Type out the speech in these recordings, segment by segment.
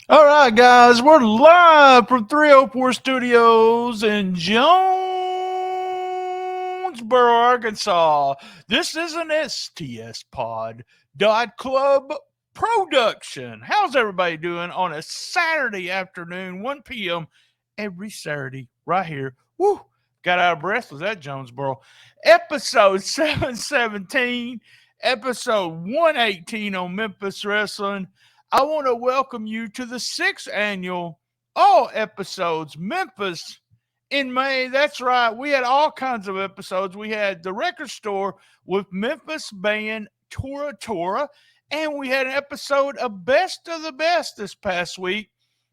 All right, guys, we're live from 304 Studios in Jonesboro, Arkansas. This is an STS Pod Club production. How's everybody doing on a Saturday afternoon, 1 p.m. every Saturday, right here? Woo! Got out of breath. Was that Jonesboro? Episode 717, episode 118 on Memphis Wrestling. I want to welcome you to the 6th annual all episodes Memphis in May. That's right. We had all kinds of episodes. We had the record store with Memphis band Tora Tora, and we had an episode of Best of the Best this past week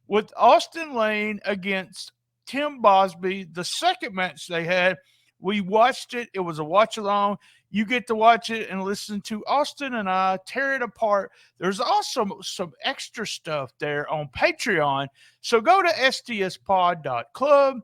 with Austin Lane against Tim Bosby. The second match they had, we watched it. It was a watch along. You get to watch it and listen to Austin and I tear it apart. There's also some extra stuff there on Patreon. So go to stspod.club,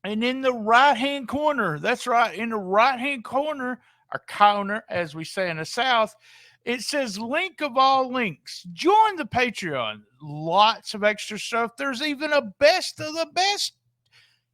and in the right-hand corner, that's right, in the right-hand corner, or corner, as we say in the South, it says link of all links. Join the Patreon. Lots of extra stuff. There's even a best of the best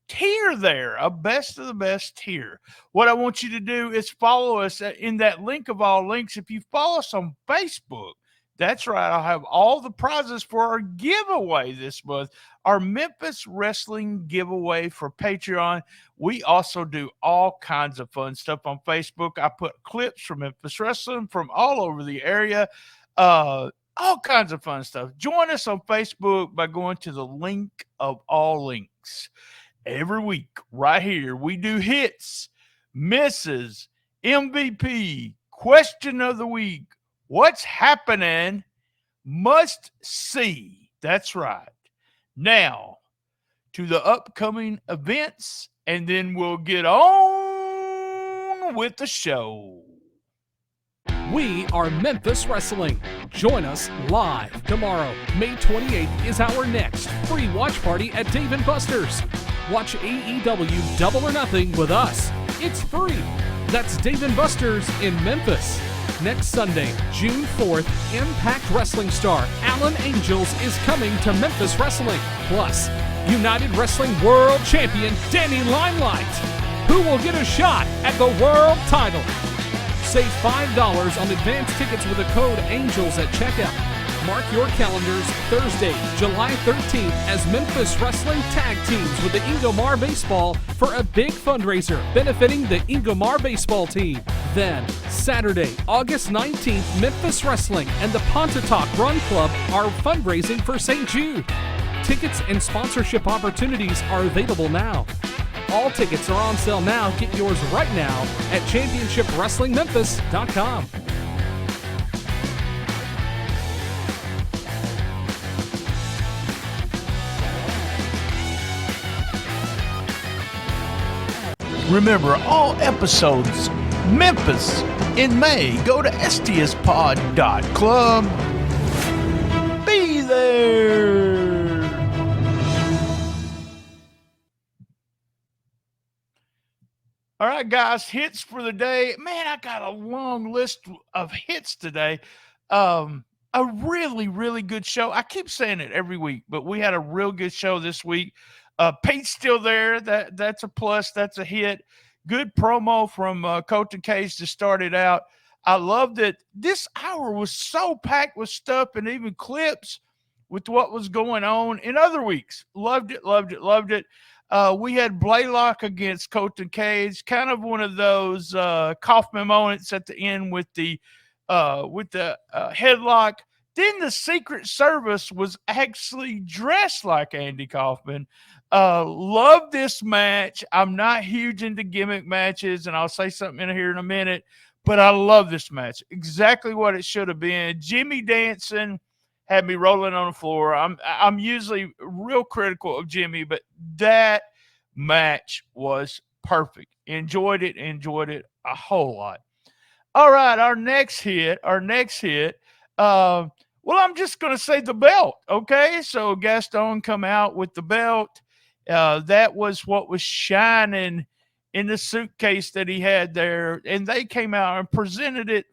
tier there, a best of the best tier. What I want you to do is follow us in that link of all links. If you follow us on Facebook, that's right, I'll have all the prizes for our giveaway this month, our Memphis Wrestling giveaway for Patreon. We also do all kinds of fun stuff on Facebook. I put clips from Memphis Wrestling from all over the area, all kinds of fun stuff. Join us on Facebook by going to the link of all links. Every week, right here, we do hits, misses, MVP, question of the week, what's happening, must see. That's right. Now, to the upcoming events, and then we'll get on with the show. We are Memphis Wrestling. Join us live tomorrow. May 28th is our next free watch party at Dave & Buster's. Watch AEW Double or Nothing with us. It's free. That's Dave & Buster's in Memphis. Next Sunday, June 4th, Impact Wrestling star Alan Angels is coming to Memphis Wrestling. Plus, United Wrestling World Champion Danny Limelight, who will get a shot at the world title. Save $5 on advance tickets with the code ANGELS at checkout. Mark your calendars Thursday, July 13th as Memphis Wrestling tag teams with the Ingomar Baseball for a big fundraiser benefiting the Ingomar Baseball team. Then, Saturday, August 19th, Memphis Wrestling and the Pontotoc Run Club are fundraising for St. Jude. Tickets and sponsorship opportunities are available now. All tickets are on sale now. Get yours right now at championshipwrestlingmemphis.com. Remember, all episodes Memphis in May. Go to stspod.club. Be there. All right, guys, hits for the day. Man, I got a long list of hits today. A really, really good show. I keep saying it every week, but we had a real good show this week. Pete's still there. That's a plus. That's a hit. Good promo from Colton Cage to start it out. I loved it. This hour was so packed with stuff and even clips with what was going on in other weeks. Loved it, loved it, loved it. We had Blaylock against Colton Cage, kind of one of those Kaufman moments at the end with the headlock. Then the Secret Service was actually dressed like Andy Kaufman. Love this match. I'm not huge into gimmick matches, and I'll say something in here in a minute, but I love this match. Exactly what it should have been. Jimmy dancing had me rolling on the floor. I'm usually real critical of Jimmy, but that match was perfect. Enjoyed it a whole lot. All right, our next hit. Well, I'm just going to say the belt, okay? So Gaston come out with the belt. That was what was shining in the suitcase that he had there. And they came out and presented it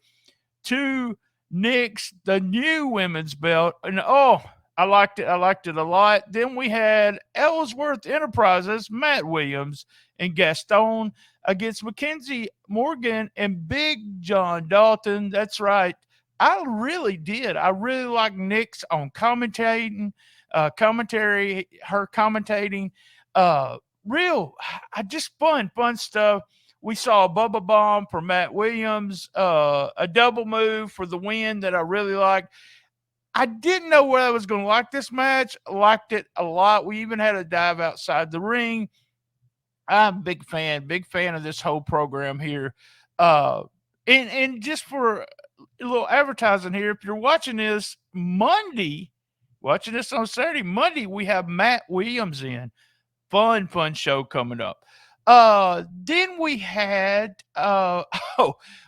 to Nick's, the new women's belt. And, oh, I liked it. I liked it a lot. Then we had Ellsworth Enterprises, Matt Williams, and Gaston against Mackenzie Morgan and Big John Dalton. That's right. I really did. I really like Nick's on commentary, her commentating. Real, I just fun stuff. We saw a Bubba Bomb for Matt Williams, a double move for the win that I really liked. I didn't know whether I was going to like this match. Liked it a lot. We even had a dive outside the ring. I'm a big fan of this whole program here. And just for a little advertising here, if you're watching this Monday, watching this on Saturday, Monday, we have Matt Williams in. Fun show coming up. Then we had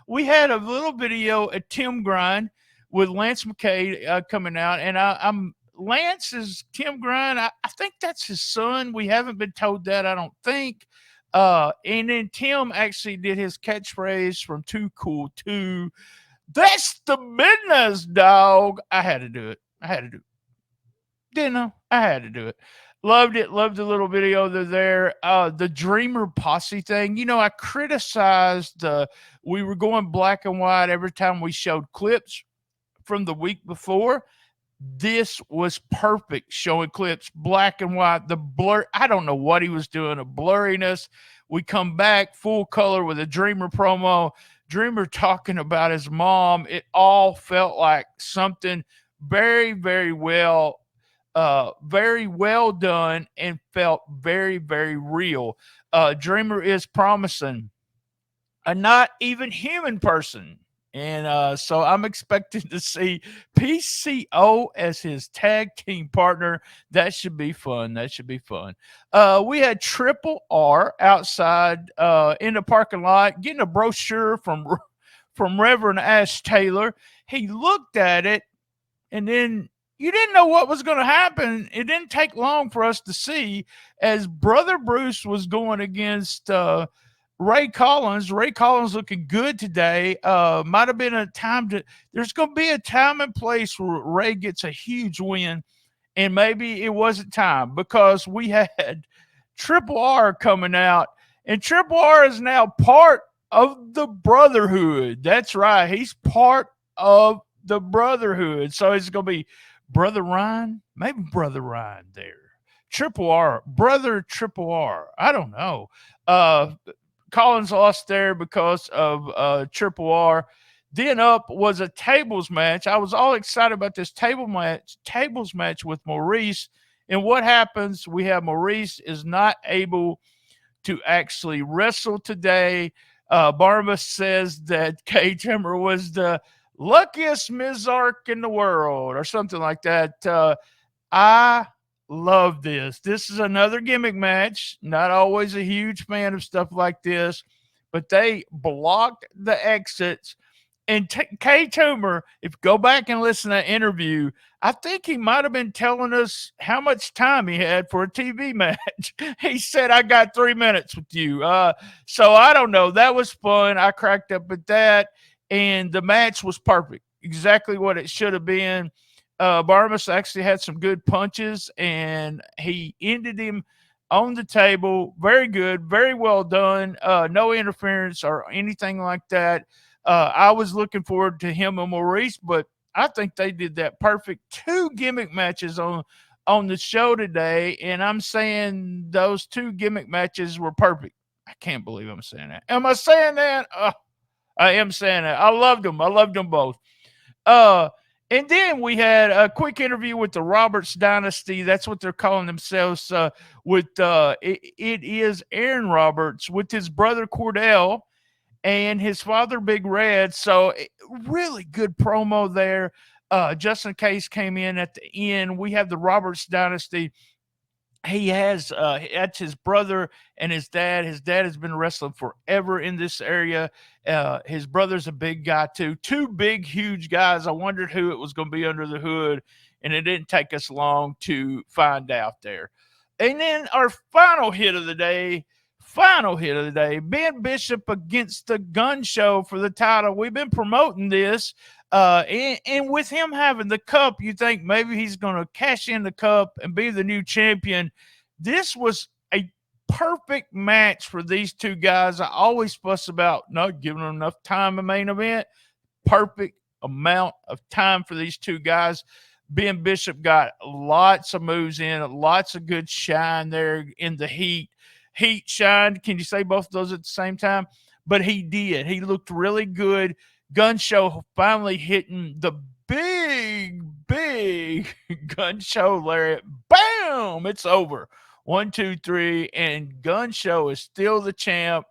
we had a little video at Tim Grind with Lance McKay coming out, and I'm Lance is Tim Grind. I think that's his son. We haven't been told that, I don't think. And then Tim actually did his catchphrase from Too Cool 2. That's the business, dog. I had to do it. Didn't I? I had to do it. Loved it. Loved the little video there. The Dreamer Posse thing. You know, I criticized we were going black and white every time we showed clips from the week before. This was perfect, showing clips black and white. The blur, I don't know what he was doing, a blurriness. We come back full color with a Dreamer promo. Dreamer talking about his mom. It all felt like something very, very well done, and felt very, very real. Dreamer is promising a not even human person. And so I'm expecting to see PCO as his tag team partner. That should be fun. We had Triple R outside in the parking lot getting a brochure from Reverend Ash Taylor. He looked at it, and then you didn't know what was going to happen. It didn't take long for us to see as Brother Bruce was going against Ray Collins. Ray Collins looking good today. Might have been a time there's going to be a time and place where Ray gets a huge win, and maybe it wasn't time, because we had Triple R coming out, and Triple R is now part of the Brotherhood. That's right. He's part of the Brotherhood. So it's going to be Brother Ryan, maybe Brother Ryan there. Triple R, Brother Triple R. I don't know. Collins lost there because of Triple R. Then up was a tables match. I was all excited about this tables match with Maurice. And what happens? We have Maurice is not able to actually wrestle today. Barnabas says that K. Timmer was the luckiest Mizark in the world, or something like that. I love this. This is another gimmick match. Not always a huge fan of stuff like this, but they blocked the exits. And K. Toomer, if you go back and listen to that interview, I think he might have been telling us how much time he had for a TV match. He said, I got 3 minutes with you. So I don't know. That was fun. I cracked up at that. And the match was perfect. Exactly what it should have been. Barnabas actually had some good punches, and he ended him on the table. Very good. Very well done. No interference or anything like that. I was looking forward to him and Maurice, but I think they did that perfect. 2 gimmick matches on the show today, and I'm saying those 2 gimmick matches were perfect. I can't believe I'm saying that. Am I saying that? I am saying that. I loved them. I loved them both. And then we had a quick interview with the Roberts Dynasty. That's what they're calling themselves. It is Aaron Roberts with his brother Cordell and his father Big Red. So really good promo there. Justin Case came in at the end. We have the Roberts Dynasty. He has that's his brother and his dad. His dad has been wrestling forever in this area. His brother's a big guy too. 2 big, huge guys. I wondered who it was going to be under the hood, and it didn't take us long to find out there. And then our final hit of the day final hit of the day, Ben Bishop against the Gun Show for the title. We've been promoting this, and with him having the cup, you think maybe he's going to cash in the cup and be the new champion. This was a perfect match for these two guys. I always fuss about not giving them enough time in main event. Perfect amount of time for these two guys. Ben Bishop got lots of moves in, lots of good shine there in the heat. Heat, shine. Can you say both of those at the same time? But he did. He looked really good. Gun Show finally hitting the big Gun Show lariat. Bam! It's over. 1, 2, 3, and Gun Show is still the champ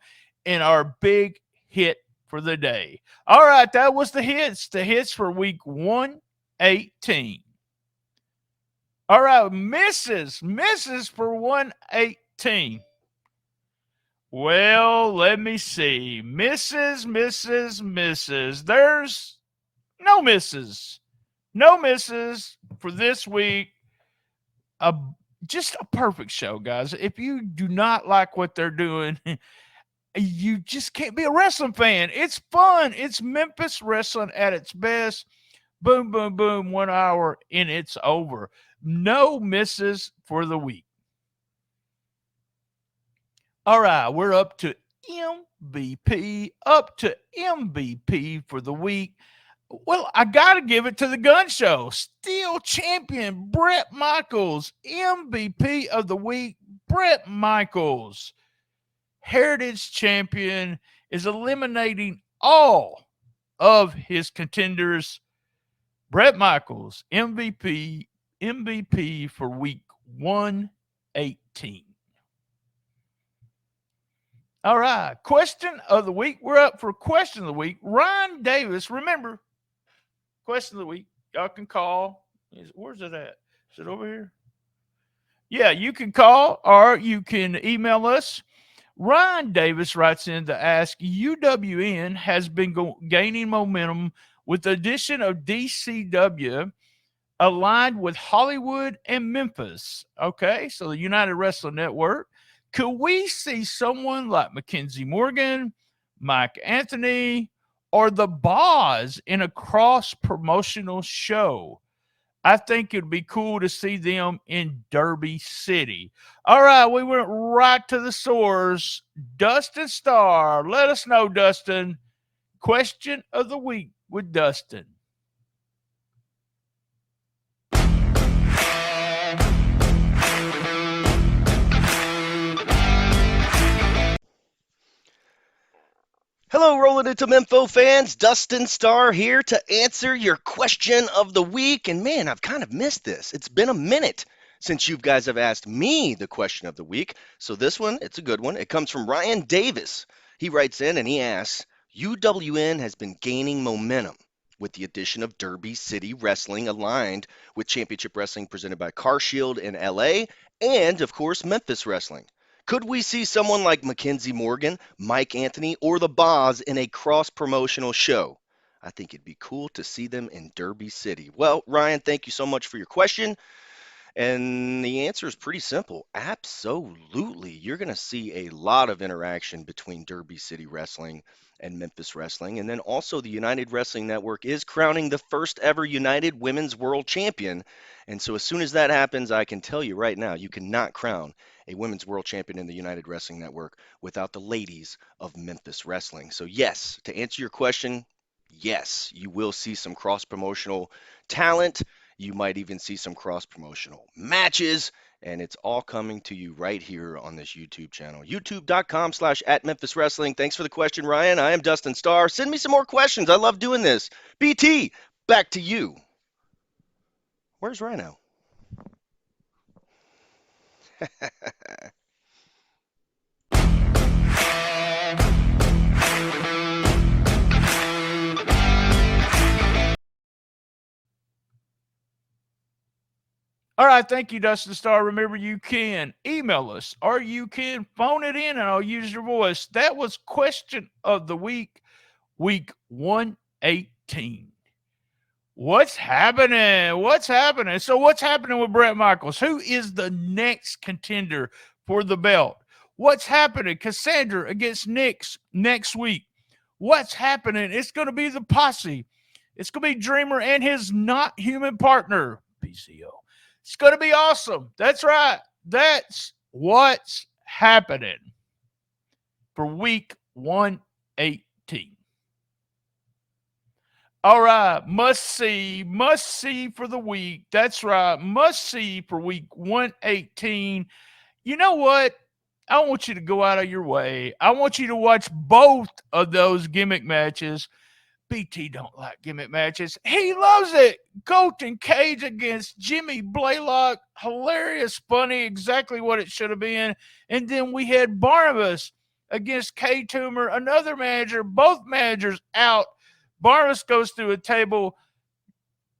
in our big hit for the day. All right, that was the hits. The hits for week 118. All right, misses for 118. Well, let me see. Misses. There's no misses. No misses for this week. Just a perfect show, guys. If you do not like what they're doing, you just can't be a wrestling fan. It's fun. It's Memphis wrestling at its best. Boom, boom, boom. 1 hour and it's over. No misses for the week. All right, we're up to MVP. Up to MVP for the week. Well, I got to give it to the Gun Show. Still champion Bret Michaels. MVP of the week, Bret Michaels. Heritage champion is eliminating all of his contenders. Bret Michaels, MVP for week 118. All right, question of the week. We're up for question of the week. Ryan Davis, remember, question of the week. Y'all can call. Where's it at? Is it over here? Yeah, you can call or you can email us. Ryan Davis writes in to ask, UWN has been gaining momentum with the addition of DCW aligned with Hollywood and Memphis. Okay, so the United Wrestling Network. Could we see someone like Mackenzie Morgan, Mike Anthony, or the Boz in a cross-promotional show? I think it'd be cool to see them in Derby City. All right, we went right to the source. Dustin Starr. Let us know, Dustin. Question of the week with Dustin. Hello, Rollin Into Mempho fans. Dustin Starr here to answer your question of the week. And man, I've kind of missed this. It's been a minute since you guys have asked me the question of the week. So this one, it's a good one. It comes from Ryan Davis. He writes in and he asks, UWN has been gaining momentum with the addition of Derby City Wrestling aligned with Championship Wrestling presented by CarShield in LA and, of course, Memphis Wrestling. Could we see someone like Mackenzie Morgan, Mike Anthony, or the Boz in a cross-promotional show? I think it'd be cool to see them in Derby City. Well, Ryan, thank you so much for your question. And the answer is pretty simple. Absolutely. You're going to see a lot of interaction between Derby City Wrestling and Memphis Wrestling. And then also the United Wrestling Network is crowning the first ever United Women's World Champion. And so as soon as that happens, I can tell you right now, you cannot crown a Women's World Champion in the United Wrestling Network without the ladies of Memphis Wrestling. So yes, to answer your question, yes, you will see some cross-promotional talent. You might even see some cross-promotional matches, and it's all coming to you right here on this YouTube channel, youtube.com/@MemphisWrestling. Thanks for the question, Ryan. I am Dustin Starr. Send me some more questions. I love doing this. BT, back to you. Where's Rhino? All right, thank you, Dustin Starr. Remember, you can email us or you can phone it in and I'll use your voice. That was question of the week, week 118. What's happening? What's happening? So what's happening with Bret Michaels? Who is the next contender for the belt? What's happening? Cassandra against Nix next week. What's happening? It's going to be the posse. It's going to be Dreamer and his not human partner, PCO. It's going to be awesome. That's right. That's what's happening for week 118. All right, must see for the week. That's right, must see for week 118. You know what? I want you to go out of your way. I want you to watch both of those gimmick matches. BT don't like gimmick matches. He loves it. Colton Cage against Jimmy Blaylock. Hilarious, funny, exactly what it should have been. And then we had Barnabas against K Toomer, another manager, both managers out. Barnabas goes through a table.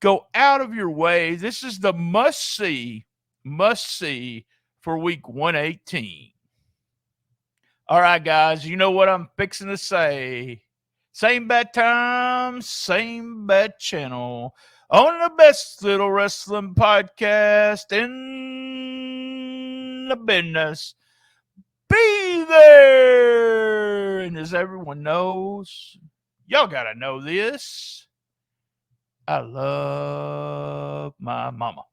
Go out of your way. This is the must-see for week 118. All right, guys, you know what I'm fixing to say. Same bad time, same bad channel. On the best little wrestling podcast in the business. Be there! And as everyone knows, y'all gotta know this. I love my mama.